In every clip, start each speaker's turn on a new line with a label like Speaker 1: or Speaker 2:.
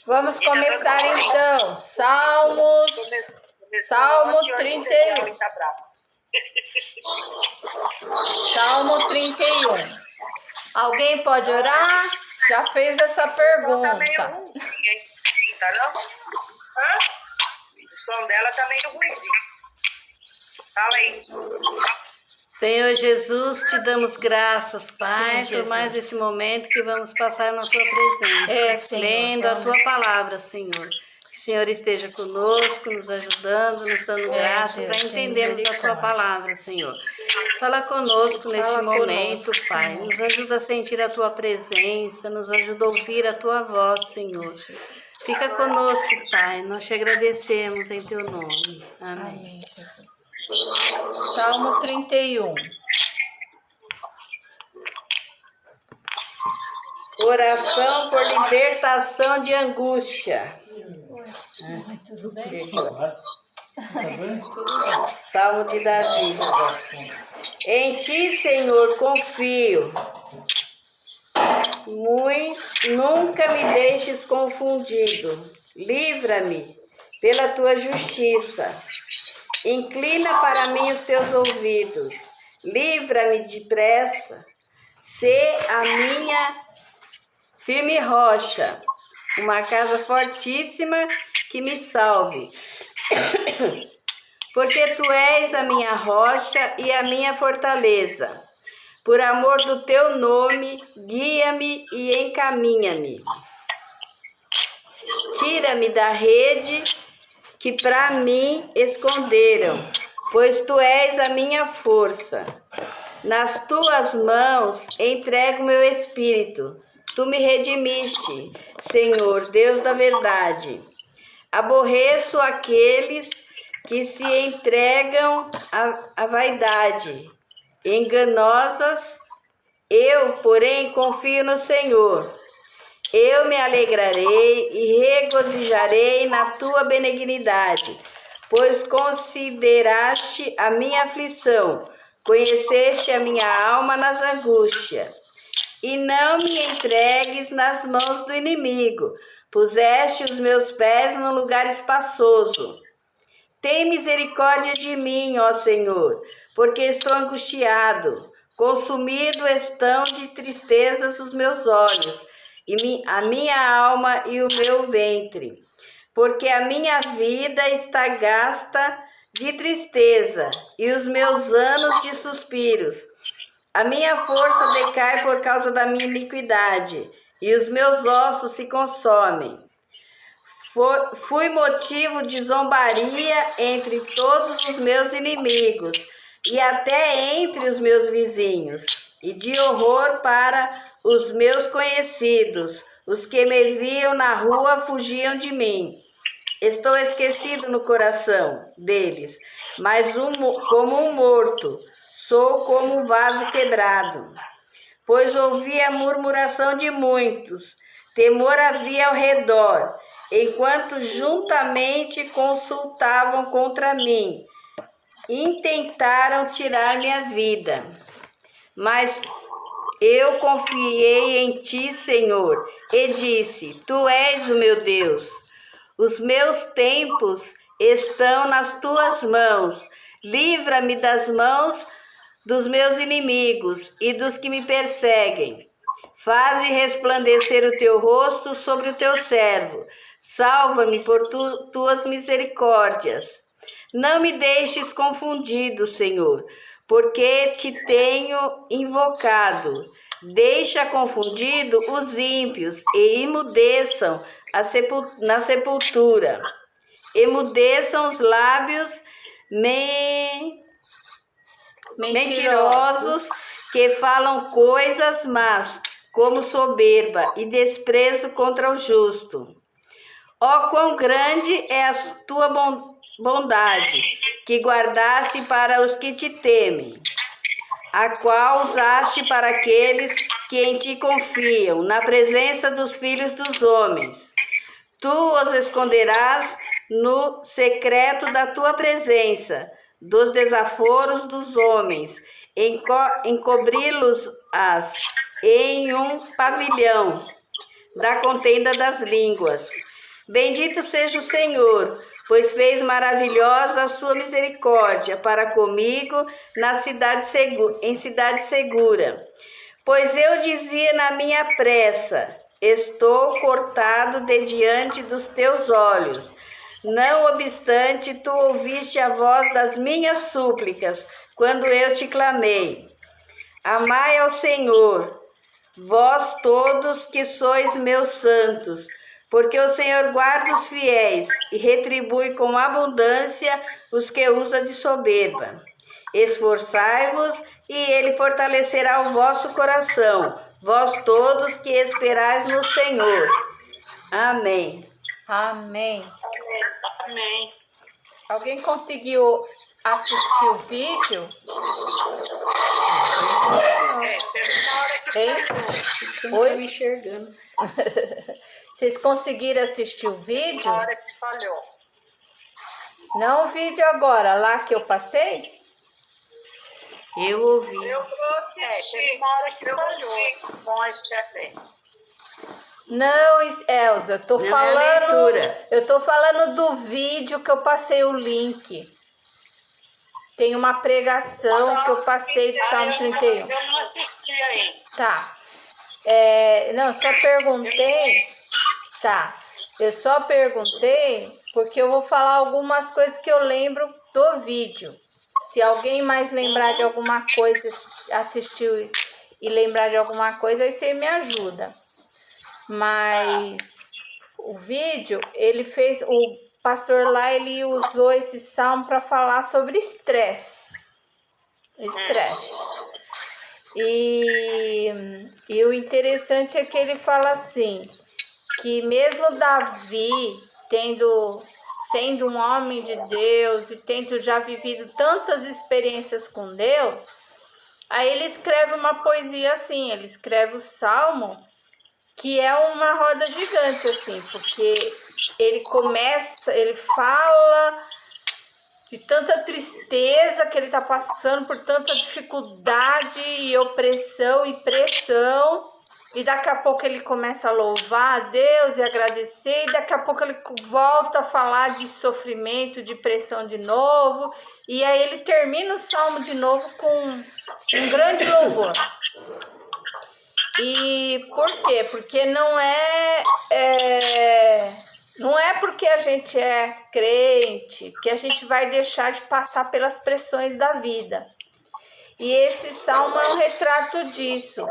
Speaker 1: Vamos começar então. Salmo 31. Salmo 31. Alguém pode orar? Já fez essa pergunta.
Speaker 2: Tá meio ruim, tá não? Hã? O som dela tá meio ruimzinho. Fala aí.
Speaker 3: Senhor Jesus, te damos graças, Pai,
Speaker 1: Sim,
Speaker 3: por mais
Speaker 1: Jesus.
Speaker 3: esse momento que vamos passar na Tua presença,
Speaker 1: Senhor,
Speaker 3: lendo a Tua palavra, Senhor. Que o Senhor esteja conosco, nos ajudando, nos dando graça
Speaker 1: Deus,
Speaker 3: para
Speaker 1: tem
Speaker 3: entendermos a Tua
Speaker 1: misericórdia.
Speaker 3: palavra, Senhor. Fala conosco neste
Speaker 1: Fala
Speaker 3: momento,
Speaker 1: conosco,
Speaker 3: Pai.
Speaker 1: Senhor.
Speaker 3: Nos ajuda a sentir a Tua presença, nos ajuda a ouvir a Tua voz, Senhor. Fica conosco, Pai. Nós te agradecemos em Teu nome. Amém.
Speaker 1: Amém, Jesus. Salmo 31.
Speaker 3: Oração por libertação de angústia.
Speaker 1: Tudo bem?
Speaker 3: Salmo de Davi. Em ti, Senhor, confio. Nunca me deixes confundido. Livra-me pela tua justiça. Inclina para mim os teus ouvidos. Livra-me depressa. Sê a minha firme rocha, uma casa fortíssima que me salve. Porque tu és a minha rocha e a minha fortaleza. Por amor do teu nome, guia-me e encaminha-me. Tira-me da rede que para mim esconderam, pois tu és a minha força. Nas tuas mãos entrego meu espírito. Tu me redimiste, Senhor, Deus da verdade. Aborreço aqueles que se entregam à vaidade, enganosas. Eu, porém, confio no Senhor. Eu me alegrarei e regozijarei na tua benignidade, pois consideraste a minha aflição, conheceste a minha alma nas angústias. E não me entregues nas mãos do inimigo, puseste os meus pés num lugar espaçoso. Tem misericórdia de mim, ó Senhor, porque estou angustiado. Consumido estão de tristezas os meus olhos, e a minha alma e o meu ventre. Porque a minha vida está gasta de tristeza, e os meus anos de suspiros. A minha força decai por causa da minha iniquidade, e os meus ossos se consomem. Fui motivo de zombaria entre todos os meus inimigos, e até entre os meus vizinhos, e de horror para os meus conhecidos. Os que me viam na rua fugiam de mim. Estou esquecido no coração deles, mas como um morto. Sou como um vaso quebrado, pois ouvi a murmuração de muitos, temor havia ao redor, enquanto juntamente consultavam contra mim, intentaram tirar minha vida. Mas eu confiei em ti, Senhor, e disse, tu és o meu Deus. Os meus tempos estão nas tuas mãos, livra-me das mãos dos meus inimigos e dos que me perseguem. Faze resplandecer o teu rosto sobre o teu servo. Salva-me por tuas misericórdias. Não me deixes confundido, Senhor, porque te tenho invocado. Deixa confundido os ímpios e emudeçam na sepultura. Emudeçam os lábios mentirosos que falam coisas más, como soberba e desprezo contra o justo. Ó, quão grande é a tua bondade, que guardaste para os que te temem, a qual usaste para aqueles que em ti confiam, na presença dos filhos dos homens. Tu os esconderás no secreto da tua presença, dos desaforos dos homens, encobri-los-ás em um pavilhão da contenda das línguas. Bendito seja o Senhor, pois fez maravilhosa a sua misericórdia para comigo em cidade segura. Pois eu dizia na minha pressa: estou cortado de diante dos teus olhos. Não obstante, tu ouviste a voz das minhas súplicas, quando eu te clamei. Amai ao Senhor, vós todos que sois meus santos, porque o Senhor guarda os fiéis e retribui com abundância os que usa de soberba. Esforçai-vos e ele fortalecerá o vosso coração, vós todos que esperais no Senhor. Amém.
Speaker 1: Amém.
Speaker 2: Amém.
Speaker 1: Alguém conseguiu assistir o vídeo?
Speaker 2: Teve uma hora que
Speaker 1: Hein?
Speaker 3: Isso que eu não estou enxergando.
Speaker 1: Vocês conseguiram assistir o vídeo?
Speaker 2: uma hora que falhou.
Speaker 1: Não o vídeo agora, lá que eu passei?
Speaker 3: Eu ouvi.
Speaker 2: Eu trouxe, teve uma hora que falhou. Nós também.
Speaker 1: Não, Elza, eu tô
Speaker 3: Não é
Speaker 1: falando.
Speaker 3: leitura.
Speaker 1: Eu tô falando do vídeo que eu passei o link. Tem uma pregação que eu passei de Salmo 31.
Speaker 2: Eu não assisti ainda.
Speaker 1: Tá. Não, eu só perguntei. Tá. Eu só perguntei porque eu vou falar algumas coisas que eu lembro do vídeo. Se alguém mais lembrar de alguma coisa, assistiu e lembrar de alguma coisa, aí você me ajuda. Mas o vídeo, o pastor lá, ele usou esse salmo para falar sobre estresse. E o interessante é que ele fala assim, que mesmo Davi sendo um homem de Deus e tendo já vivido tantas experiências com Deus, aí ele escreve uma poesia assim, ele escreve o salmo, que é uma roda gigante, assim, porque ele fala de tanta tristeza que ele está passando, por tanta dificuldade e opressão e pressão, e daqui a pouco ele começa a louvar a Deus e agradecer, e daqui a pouco ele volta a falar de sofrimento, de pressão de novo, e aí ele termina o salmo de novo com um grande louvor. E por quê? Porque não é porque a gente é crente que a gente vai deixar de passar pelas pressões da vida. E esse salmo é um retrato disso.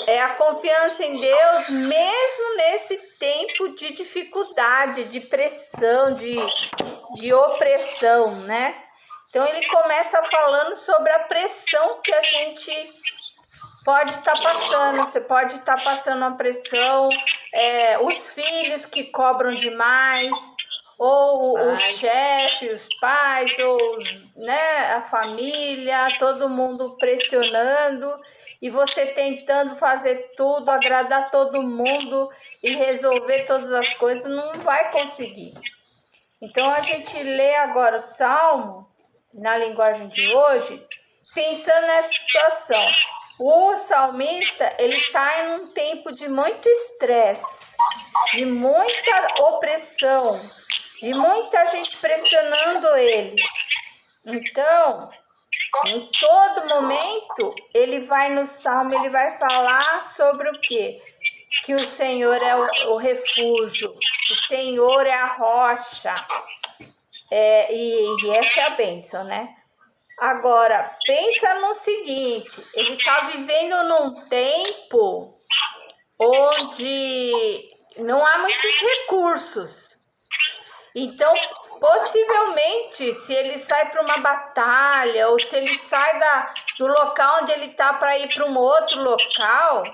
Speaker 1: É a confiança em Deus mesmo nesse tempo de dificuldade, de pressão, de opressão, né? Então ele começa falando sobre a pressão que a gente pode estar passando. Você pode estar passando uma pressão, os filhos que cobram demais, ou o chefe, os pais, ou a família, todo mundo pressionando, e você tentando fazer tudo, agradar todo mundo e resolver todas as coisas, não vai conseguir. Então a gente lê agora o Salmo, na linguagem de hoje, pensando nessa situação. O salmista, ele está em um tempo de muito estresse, de muita opressão, de muita gente pressionando ele. Então, em todo momento, ele vai no salmo, ele vai falar sobre o quê? Que o Senhor é o refúgio, o Senhor é a rocha, e essa é a bênção, né? Agora, pensa no seguinte, ele está vivendo num tempo onde não há muitos recursos. Então, possivelmente, se ele sai para uma batalha ou se ele sai do local onde ele está para ir para um outro local,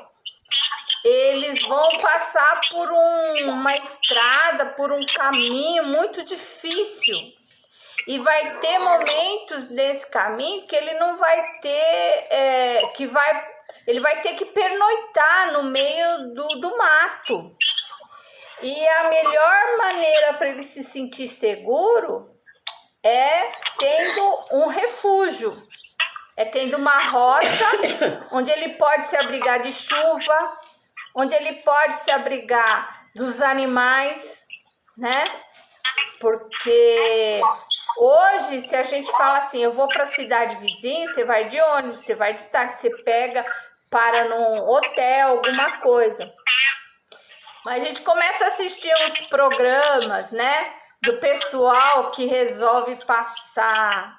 Speaker 1: eles vão passar por uma estrada, por um caminho muito difícil. E vai ter momentos nesse caminho que ele não vai ter, ele vai ter que pernoitar no meio do mato. E a melhor maneira para ele se sentir seguro é tendo um refúgio, é tendo uma rocha onde ele pode se abrigar de chuva, onde ele pode se abrigar dos animais, né? Porque hoje, se a gente fala assim, eu vou para a cidade vizinha, você vai de ônibus, você vai de táxi, você pega, para num hotel, alguma coisa. Mas a gente começa a assistir uns programas, né? Do pessoal que resolve passar,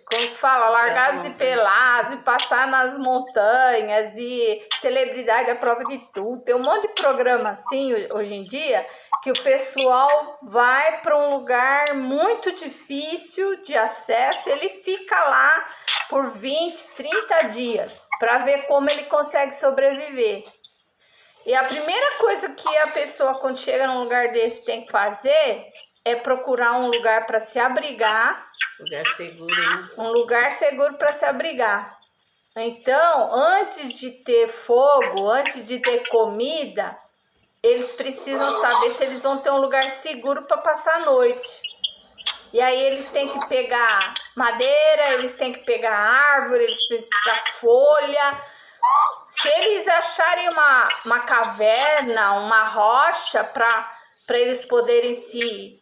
Speaker 1: como que fala, largados e pelados, e passar nas montanhas, e celebridade à prova de tudo. Tem um monte de programa assim hoje em dia, que o pessoal vai para um lugar muito difícil de acesso, ele fica lá por 20, 30 dias, para ver como ele consegue sobreviver. E a primeira coisa que a pessoa, quando chega num lugar desse, tem que fazer é procurar um lugar para se abrigar.
Speaker 3: Lugar seguro, né?
Speaker 1: Um lugar seguro para se abrigar. Então, antes de ter fogo, antes de ter comida, eles precisam saber se eles vão ter um lugar seguro para passar a noite. E aí eles têm que pegar madeira, eles têm que pegar árvore, eles têm que pegar folha. Se eles acharem uma caverna, uma rocha para eles poderem se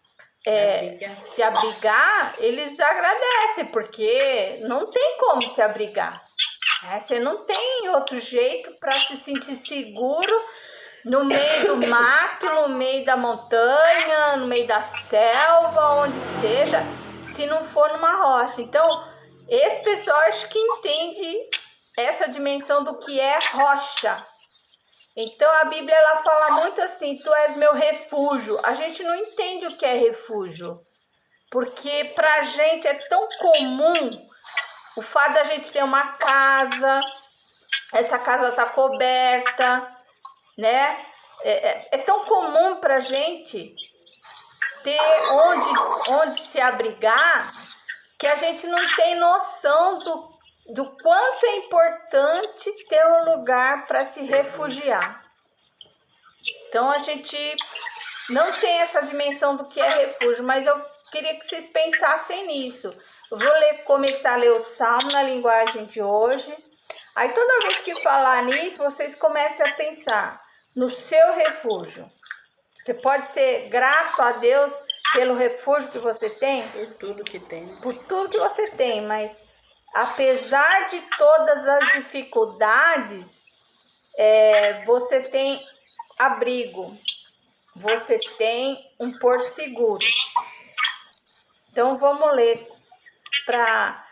Speaker 1: abrigar, eles agradecem, porque não tem como se abrigar. Né? Você não tem outro jeito para se sentir seguro no meio do mato, no meio da montanha, no meio da selva, onde seja, se não for numa rocha. Então, esse pessoal acho que entende essa dimensão do que é rocha. Então a Bíblia ela fala muito assim, tu és meu refúgio. A gente não entende o que é refúgio, porque pra gente é tão comum o fato da gente ter uma casa, essa casa tá coberta, né? É tão comum pra gente ter onde se abrigar, que a gente não tem noção do quanto é importante ter um lugar para se refugiar. Então a gente não tem essa dimensão do que é refúgio, mas eu queria que vocês pensassem nisso. Eu vou começar a ler o Salmo na linguagem de hoje. Aí toda vez que falar nisso, vocês comecem a pensar no seu refúgio. Você pode ser grato a Deus pelo refúgio que você tem?
Speaker 3: Por tudo que tem.
Speaker 1: Por tudo que você tem, mas apesar de todas as dificuldades, você tem abrigo, você tem um porto seguro. Então vamos ler para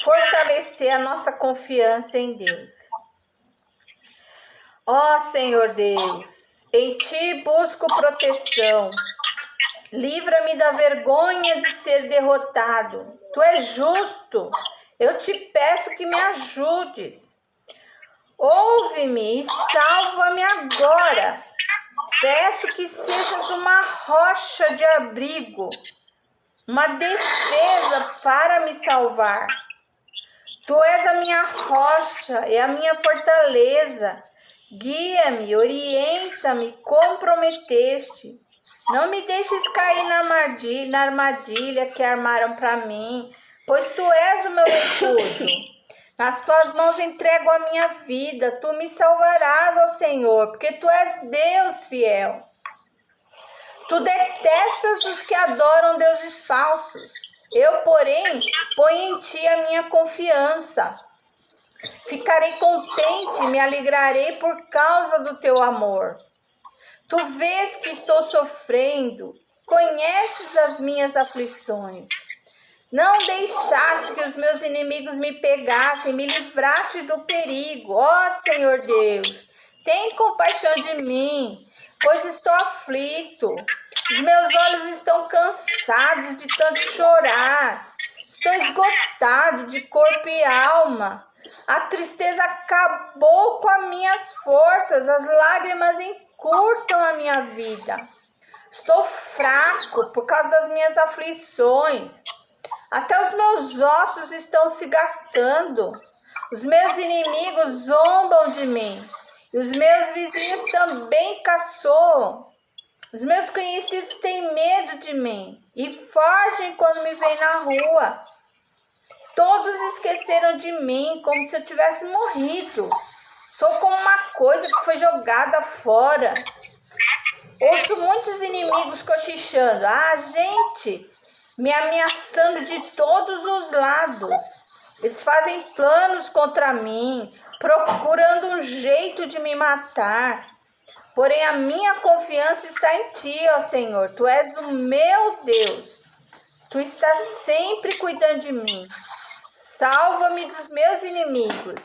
Speaker 1: fortalecer a nossa confiança em Deus. Ó Senhor Deus, em Ti busco proteção. Livra-me da vergonha de ser derrotado. Tu és justo. Eu te peço que me ajudes. Ouve-me e salva-me agora. Peço que sejas uma rocha de abrigo, uma defesa para me salvar. Tu és a minha rocha e a minha fortaleza. Guia-me, orienta-me, como prometeste. Não me deixes cair na armadilha que armaram para mim, pois tu és o meu refúgio. Nas tuas mãos entrego a minha vida, tu me salvarás, ó Senhor, porque tu és Deus fiel. Tu detestas os que adoram deuses falsos. Eu, porém, ponho em ti a minha confiança. Ficarei contente e me alegrarei por causa do teu amor. Tu vês que estou sofrendo, conheces as minhas aflições. Não deixaste que os meus inimigos me pegassem, me livraste do perigo. Ó Senhor Deus, tem compaixão de mim, pois estou aflito. Os meus olhos estão cansados de tanto chorar. Estou esgotado de corpo e alma. A tristeza acabou com as minhas forças, as lágrimas encurtam a minha vida. Estou fraco por causa das minhas aflições. Até os meus ossos estão se gastando. Os meus inimigos zombam de mim. E os meus vizinhos também caçoam. Os meus conhecidos têm medo de mim e fogem quando me veem na rua. Todos esqueceram de mim como se eu tivesse morrido. Sou como uma coisa que foi jogada fora. Ouço muitos inimigos cochichando. Ah, gente, me ameaçando de todos os lados. Eles fazem planos contra mim, procurando um jeito de me matar. Porém, a minha confiança está em Ti, ó Senhor. Tu és o meu Deus. Tu estás sempre cuidando de mim. Salva-me dos meus inimigos,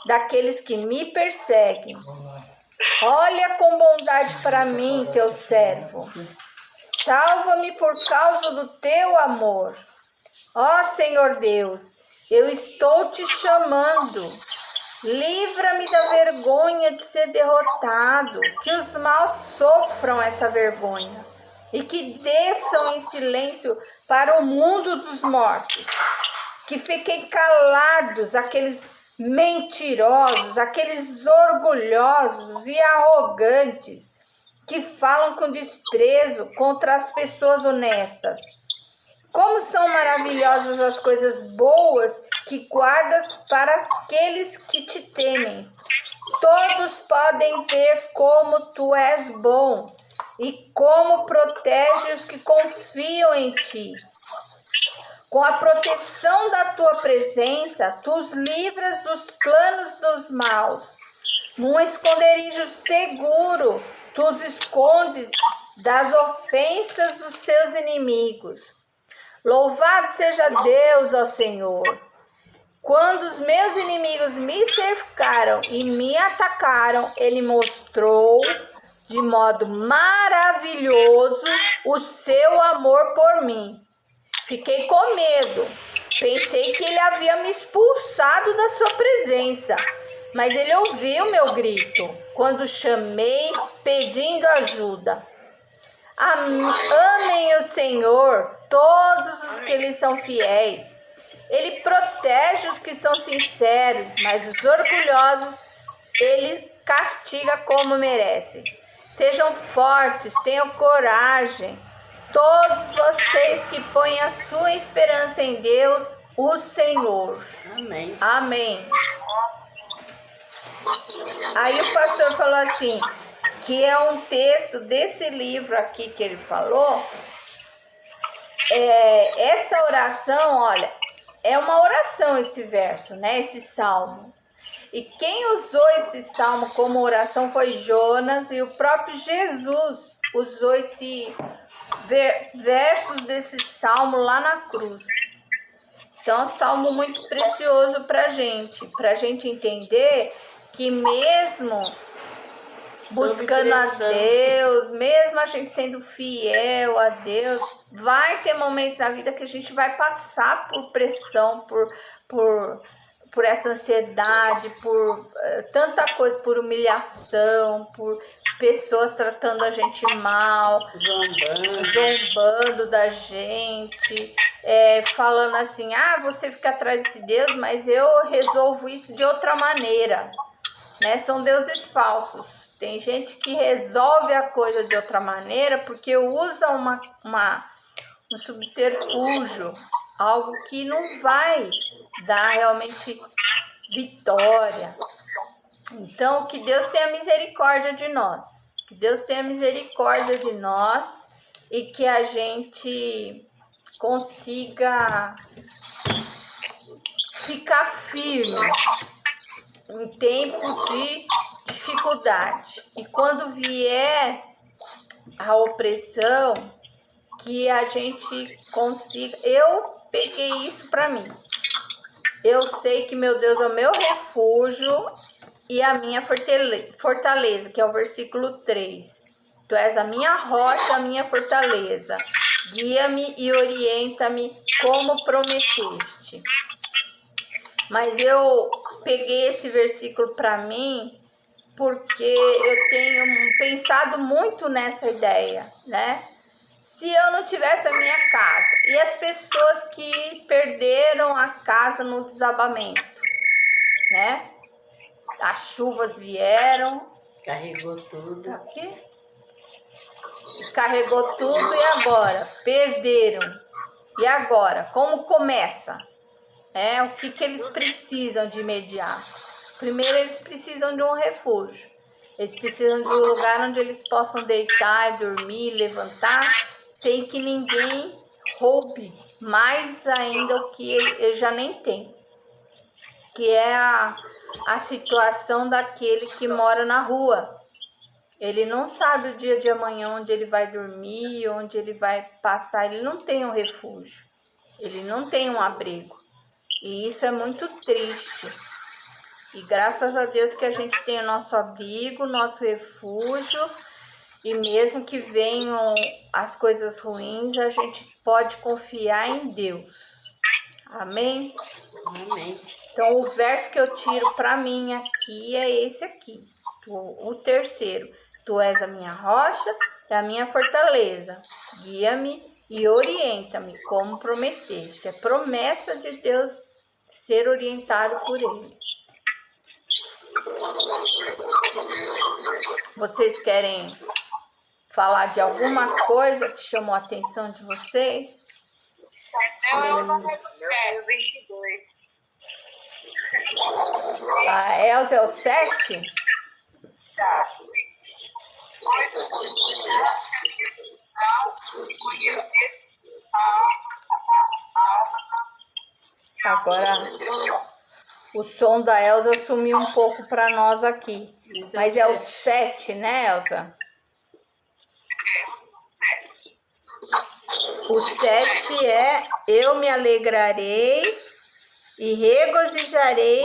Speaker 1: daqueles que me perseguem. Olha com bondade para mim, teu servo. Salva-me por causa do teu amor. Ó Senhor Deus, eu estou te chamando. Livra-me da vergonha de ser derrotado, que os maus sofram essa vergonha e que desçam em silêncio para o mundo dos mortos. Que fiquem calados aqueles mentirosos, aqueles orgulhosos e arrogantes que falam com desprezo contra as pessoas honestas. Como são maravilhosas as coisas boas que guardas para aqueles que te temem. Todos podem ver como tu és bom e como protege os que confiam em ti. Com a proteção da tua presença, tu os livras dos planos dos maus. Num esconderijo seguro, tu os escondes das ofensas dos seus inimigos. Louvado seja Deus, ó Senhor. Quando os meus inimigos me cercaram e me atacaram, Ele mostrou de modo maravilhoso o seu amor por mim. Fiquei com medo. Pensei que Ele havia me expulsado da sua presença, mas Ele ouviu meu grito quando chamei pedindo ajuda. Amem o Senhor, todos os que lhe são fiéis. Ele protege os que são sinceros, mas os orgulhosos Ele castiga como merecem. Sejam fortes, tenham coragem. Todos vocês que põem a sua esperança em Deus, o Senhor.
Speaker 3: Amém.
Speaker 1: Amém. Aí o pastor falou assim, que é um texto desse livro aqui que ele falou. Essa oração, olha, é uma oração esse verso, né? Esse salmo. E quem usou esse salmo como oração foi Jonas, e o próprio Jesus usou esse versos desse salmo lá na cruz. Então é um salmo muito precioso para gente entender que mesmo buscando a Deus, mesmo a gente sendo fiel a Deus, vai ter momentos na vida que a gente vai passar por pressão, por essa ansiedade, por tanta coisa, por humilhação, por pessoas tratando a gente mal, zombando da gente, falando assim, você fica atrás desse Deus, mas eu resolvo isso de outra maneira, né? São deuses falsos. Tem gente que resolve a coisa de outra maneira porque usa um subterfúgio, algo que não vai dar realmente vitória. Então, que Deus tenha misericórdia de nós. Que Deus tenha misericórdia de nós e que a gente consiga ficar firme em tempo de dificuldade. E quando vier a opressão, que a gente consiga... Eu peguei isso para mim. Eu sei que meu Deus é o meu refúgio e a minha fortaleza, que é o versículo 3. Tu és a minha rocha, a minha fortaleza. Guia-me e orienta-me como prometeste. Mas eu peguei esse versículo para mim porque eu tenho pensado muito nessa ideia, né? Se eu não tivesse a minha casa e as pessoas que perderam a casa no desabamento, né? As chuvas vieram.
Speaker 3: Carregou tudo.
Speaker 1: Aqui. Carregou tudo e agora? Perderam. E agora? Como começa? O que eles precisam de imediato? Primeiro, eles precisam de um refúgio. Eles precisam de um lugar onde eles possam deitar, dormir, levantar, sem que ninguém roube mais ainda o que ele já nem tem. Que é a situação daquele que mora na rua. Ele não sabe o dia de amanhã onde ele vai dormir, onde ele vai passar. Ele não tem um refúgio. Ele não tem um abrigo. E isso é muito triste. E graças a Deus que a gente tem o nosso abrigo, nosso refúgio. E mesmo que venham as coisas ruins, a gente pode confiar em Deus. Amém?
Speaker 3: Amém.
Speaker 1: Então, o verso que eu tiro para mim aqui é esse aqui. O terceiro. Tu és a minha rocha e a minha fortaleza. Guia-me e orienta-me, como prometeste. É promessa de Deus ser orientado por Ele. Vocês querem falar de alguma coisa que chamou a atenção de vocês?
Speaker 2: Eu não recupero. 22.
Speaker 1: A Elza é o 7?
Speaker 2: Tá.
Speaker 1: Agora, o som da Elza sumiu um pouco para nós aqui. Mas é o 7, né, Elza? O 7 é: eu me alegrarei e regozijarei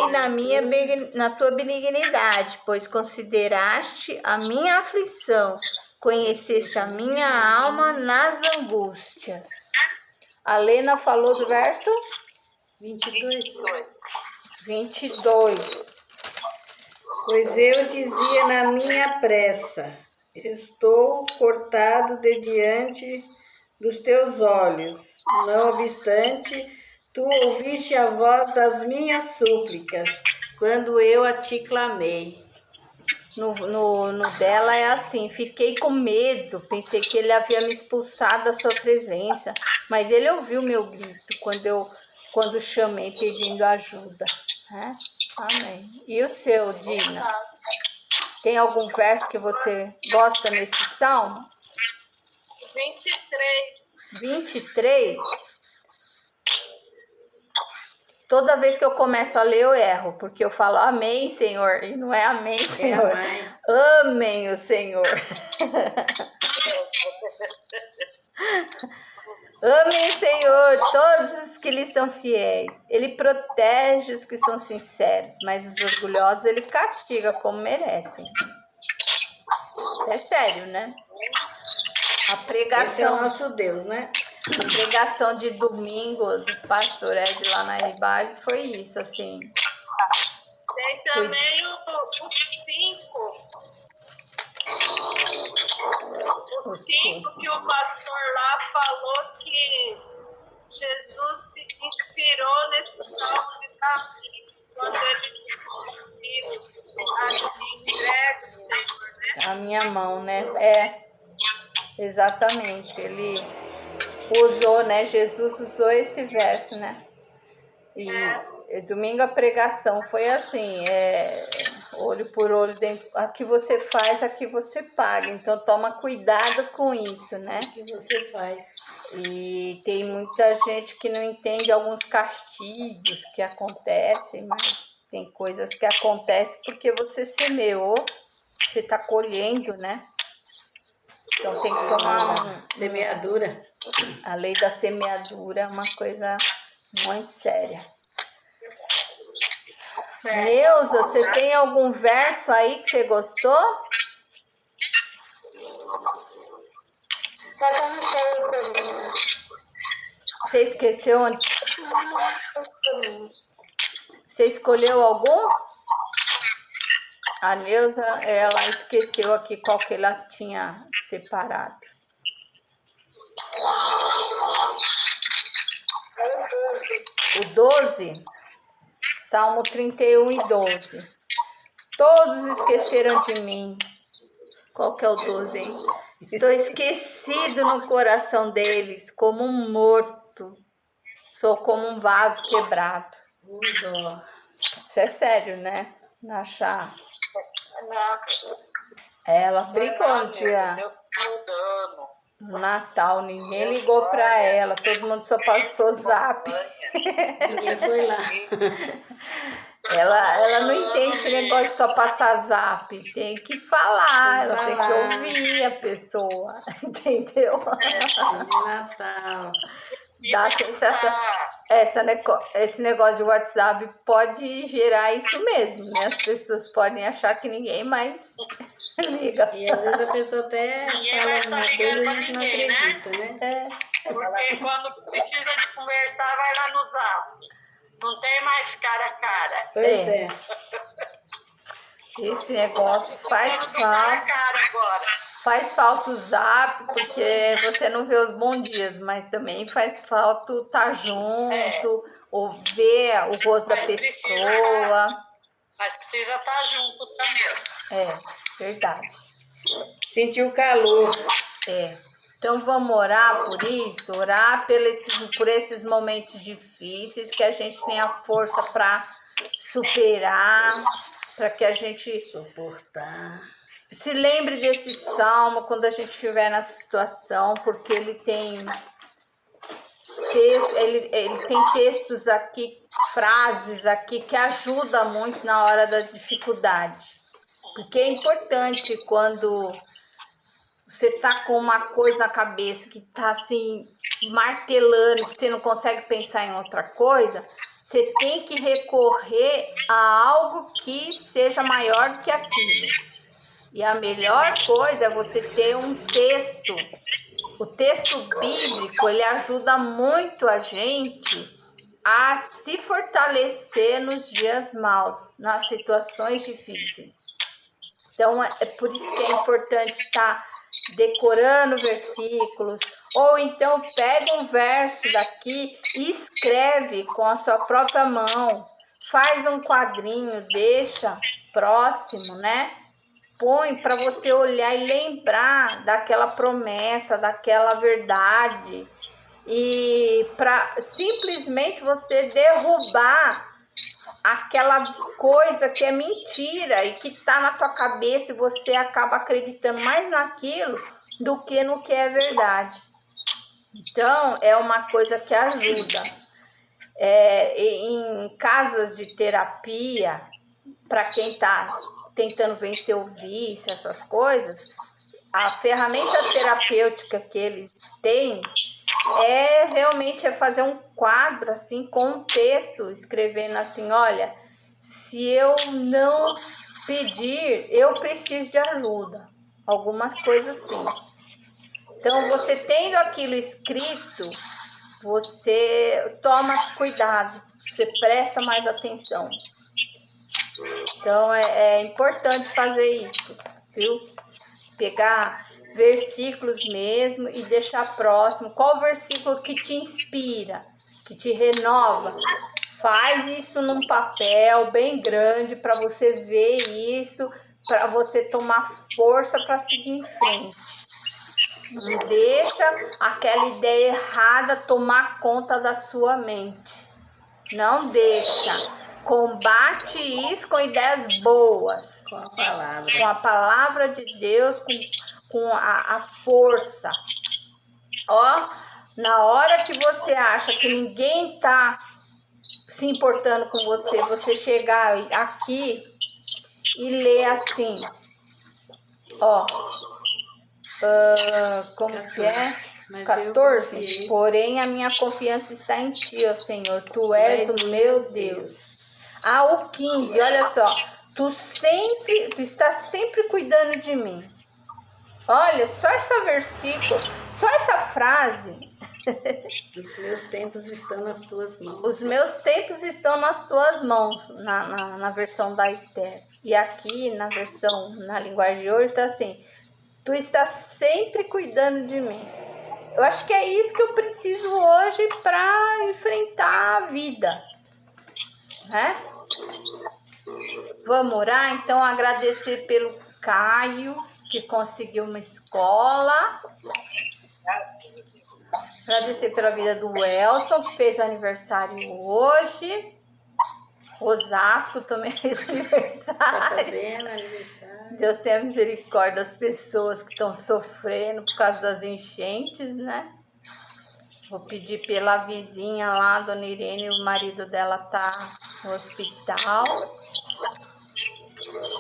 Speaker 1: na tua benignidade, pois consideraste a minha aflição, conheceste a minha alma nas angústias. A Lena falou do verso 22.
Speaker 3: Pois eu dizia na minha pressa, estou cortado de diante dos teus olhos. Não obstante, tu ouviste a voz das minhas súplicas, quando eu a te clamei.
Speaker 1: No dela é assim: fiquei com medo, pensei que ele havia me expulsado da sua presença, mas ele ouviu meu grito quando chamei pedindo ajuda. Amém. E o seu, Dina? Tem algum verso que você gosta nesse salmo? 23? Toda vez que eu começo a ler, eu erro, porque eu falo amém, Senhor, e não é amém, Senhor. Amém o Senhor. Amem o Senhor, todos os que lhe são fiéis. Ele protege os que são sinceros, mas os orgulhosos ele castiga como merecem. Isso é sério, né? A pregação,
Speaker 3: esse é o nosso Deus, né?
Speaker 1: A pregação de domingo do pastor Ed lá na Revive foi isso, assim.
Speaker 2: Tem também o 5. O 5 que o pastor lá falou que Jesus se inspirou nesse salmo de Davi, quando ele
Speaker 1: a minha mão, né? Exatamente. Ele usou, né? Jesus usou esse verso, né? E domingo a pregação foi assim, olho por olho, aqui você faz, aqui você paga. Então toma cuidado com isso, né?
Speaker 3: O que você faz?
Speaker 1: E tem muita gente que não entende alguns castigos que acontecem, mas tem coisas que acontecem porque você semeou, você está colhendo, né? Então tem que tomar
Speaker 3: semeadura.
Speaker 1: A lei da semeadura é uma coisa muito séria. Neuza, você tem algum verso aí que você gostou?
Speaker 4: Só que eu não sei.
Speaker 1: Você esqueceu onde? Você escolheu algum? A Neuza, ela esqueceu aqui qual que ela tinha separado. O 12? Salmo 31 e 12. Todos esqueceram de mim. Qual que é o 12, hein? Estou esquecido no coração deles, como um morto. Sou como um vaso quebrado.
Speaker 3: Dó.
Speaker 1: Isso é sério, né? Achar. Ela brigou no dia
Speaker 2: Eu mudando.
Speaker 1: no Natal, ninguém ligou pra ela, todo mundo só passou zap.
Speaker 3: Ninguém foi lá.
Speaker 1: Ela não entende esse negócio de só passar zap, tem que falar, ela tem que
Speaker 3: falar.
Speaker 1: ouvir a pessoa, entendeu?
Speaker 3: De Natal.
Speaker 1: Dá a sensação. Esse negócio de WhatsApp pode gerar isso mesmo, né? As pessoas podem achar que ninguém mais liga.
Speaker 3: E às vezes a pessoa até
Speaker 2: Ninguém
Speaker 3: fala
Speaker 2: vai
Speaker 3: alguma
Speaker 2: tá
Speaker 3: coisa e a
Speaker 2: ligando
Speaker 3: gente não
Speaker 2: pra ninguém, né?
Speaker 3: acredita, né?
Speaker 2: Porque quando precisa de conversar, vai lá no Zap. Não tem mais cara a cara.
Speaker 3: Pois é.
Speaker 1: Esse negócio faz
Speaker 2: Tudo do cara a
Speaker 1: falta.
Speaker 2: cara agora.
Speaker 1: Faz falta o zap, porque você não vê os bons dias, mas também faz falta estar junto, ou ver o rosto da pessoa.
Speaker 2: Mas precisa estar junto também.
Speaker 1: É, verdade.
Speaker 3: Sentiu o calor.
Speaker 1: É. Então vamos orar por isso, orar por esses momentos difíceis, que a gente tenha força para superar, para que a gente
Speaker 3: Suportar.
Speaker 1: se lembre desse salmo quando a gente estiver nessa situação, porque ele tem textos aqui, frases aqui que ajudam muito na hora da dificuldade. Porque é importante quando você tá com uma coisa na cabeça que tá assim martelando, que você não consegue pensar em outra coisa, você tem que recorrer a algo que seja maior do que aquilo. E a melhor coisa é você ter um texto. O texto bíblico, ele ajuda muito a gente a se fortalecer nos dias maus, nas situações difíceis. Então, é por isso que é importante estar decorando versículos, ou então pega um verso daqui e escreve com a sua própria mão, faz um quadrinho, deixa próximo, né? Põe para você olhar e lembrar daquela promessa, daquela verdade, e para simplesmente você derrubar aquela coisa que é mentira e que tá na tua cabeça e você acaba acreditando mais naquilo do que no que é verdade. Então, é uma coisa que ajuda. Em casas de terapia, para quem tá tentando vencer o vício, essas coisas, a ferramenta terapêutica que eles têm realmente fazer um quadro assim com um texto, escrevendo assim: olha, se eu não pedir, eu preciso de ajuda, algumas coisas assim. Então, você tendo aquilo escrito, você toma cuidado, você presta mais atenção. Então, é importante fazer isso, viu? Pegar versículos mesmo e deixar próximo. Qual versículo que te inspira, que te renova? Faz isso num papel bem grande para você ver isso, para você tomar força para seguir em frente. Não deixa aquela ideia errada tomar conta da sua mente. Não deixa. Combate isso com ideias boas.
Speaker 3: Com a palavra.
Speaker 1: Com a palavra de Deus, com a força. Ó, na hora que você acha que ninguém tá se importando com você, você chegar aqui e ler assim, ó, como 14, que é? 14. Porém, a minha confiança está em ti, ó Senhor, tu és o meu Deus. O 15, olha só, tu está sempre cuidando de mim. Olha, só esse versículo, só essa frase.
Speaker 3: Os meus tempos estão nas tuas mãos.
Speaker 1: Os meus tempos estão nas tuas mãos, na versão da Esther. E aqui, na versão, na linguagem de hoje, está assim: tu estás sempre cuidando de mim. Eu acho que é isso que eu preciso hoje para enfrentar a vida, né? Vamos orar? Então, agradecer pelo Caio, que conseguiu uma escola. Agradecer pela vida do Elson, que fez aniversário hoje. Osasco também fez aniversário.
Speaker 3: Tá fazendo aniversário.
Speaker 1: Deus tenha misericórdia das pessoas que estão sofrendo por causa das enchentes, né? Vou pedir pela vizinha lá, Dona Irene, o marido dela tá no hospital.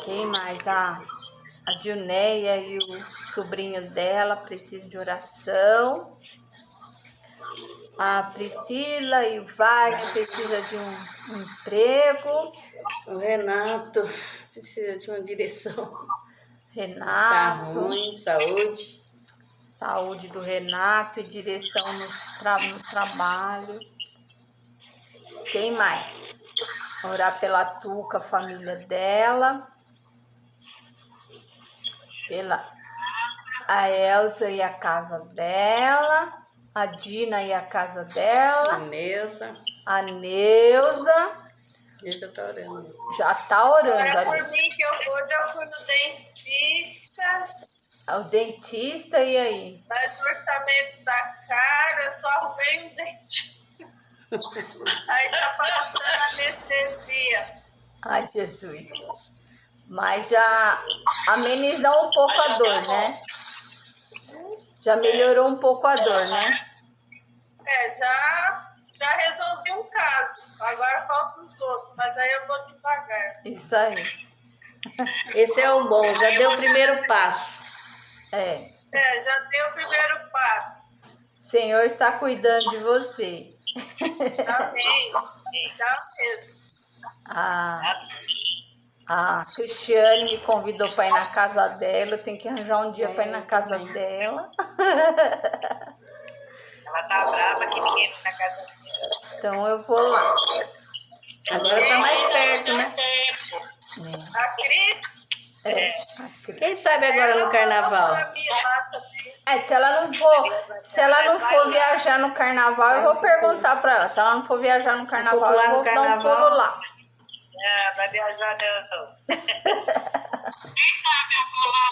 Speaker 1: Quem mais? A Dilneia e o sobrinho dela precisam de oração. A Priscila e o Wagner precisam de um emprego.
Speaker 3: O Renato precisa de uma direção. Tá
Speaker 1: Renato.
Speaker 3: ruim, saúde.
Speaker 1: Saúde do Renato e direção no trabalho. Quem mais? Orar pela Tuca, a família dela. Pela a Elza e a casa dela. A Dina e a casa
Speaker 3: A
Speaker 1: dela.
Speaker 3: Neuza.
Speaker 1: A Neuza
Speaker 3: Neuza tá orando.
Speaker 1: já tá orando
Speaker 2: Agora por
Speaker 1: ali.
Speaker 2: mim que eu já fui no dentista,
Speaker 1: O dentista, e aí?
Speaker 2: mas o orçamento da cara, eu só arrumei um dente. Aí tá passando anestesia.
Speaker 1: Ai, Jesus. Mas já amenizou um pouco a dor, né? Já melhorou um pouco a dor, né?
Speaker 2: Já resolvi um caso. Agora faltam os outros, mas aí eu vou devagar.
Speaker 1: Isso aí.
Speaker 3: Esse é o bom, já deu o primeiro passo.
Speaker 2: Já dei o primeiro passo.
Speaker 1: O Senhor está cuidando de você.
Speaker 2: Amém. Tá mesmo.
Speaker 1: A Cristiane me convidou para ir na casa dela. Eu tenho que arranjar um dia para ir na casa dela.
Speaker 2: Ela tá brava que ninguém tá na casa dela.
Speaker 1: Então eu vou lá.
Speaker 3: Agora tá mais perto, né?
Speaker 2: A Cris?
Speaker 1: A Cris.
Speaker 3: Quem sabe agora no carnaval?
Speaker 1: Se ela não for viajar no carnaval, eu vou perguntar para ela. Se ela não for viajar no carnaval, eu vou dar um pulo lá.
Speaker 2: Não, vai viajar não.
Speaker 5: Quem sabe eu vou lá,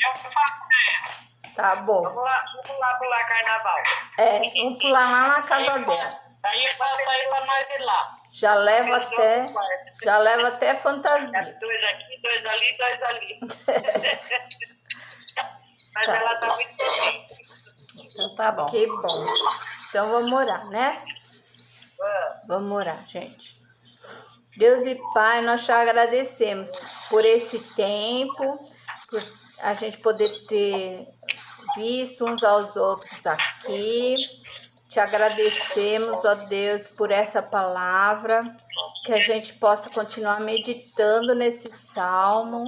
Speaker 5: eu falo pra ela.
Speaker 1: Tá bom.
Speaker 2: Vamos lá pular carnaval.
Speaker 1: Vamos pular lá na casa dela.
Speaker 5: Aí eu passo aí pra nós ir lá.
Speaker 1: Já leva até fantasia.
Speaker 2: Dois aqui, dois ali, dois ali. Mas
Speaker 1: Tá.
Speaker 2: ela tá muito feliz.
Speaker 3: Então tá bom.
Speaker 1: Que bom. Então vamos orar, né? Vamos orar, gente. Deus e Pai, nós te agradecemos por esse tempo, por a gente poder ter visto uns aos outros aqui. Te agradecemos, ó Deus, por essa palavra, que a gente possa continuar meditando nesse salmo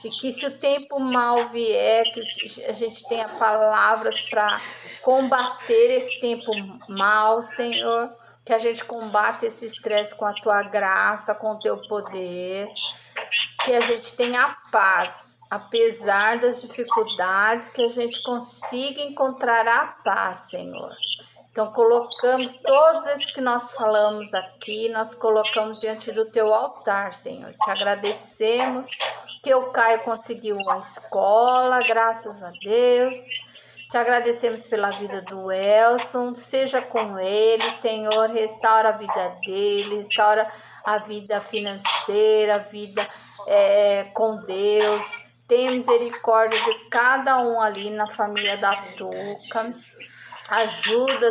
Speaker 1: e que se o tempo mal vier, que a gente tenha palavras para combater esse tempo mal, Senhor, que a gente combate esse estresse com a Tua graça, com o Teu poder, que a gente tenha paz, apesar das dificuldades, que a gente consiga encontrar a paz, Senhor. Então, colocamos todos esses que nós falamos aqui, nós colocamos diante do Teu altar, Senhor. Te agradecemos que o Caio conseguiu uma escola, graças a Deus. Te agradecemos pela vida do Elson, seja com ele, Senhor, restaura a vida dele, restaura a vida financeira, a vida com Deus. Tenha misericórdia de cada um ali na família da Tuca. Ajuda,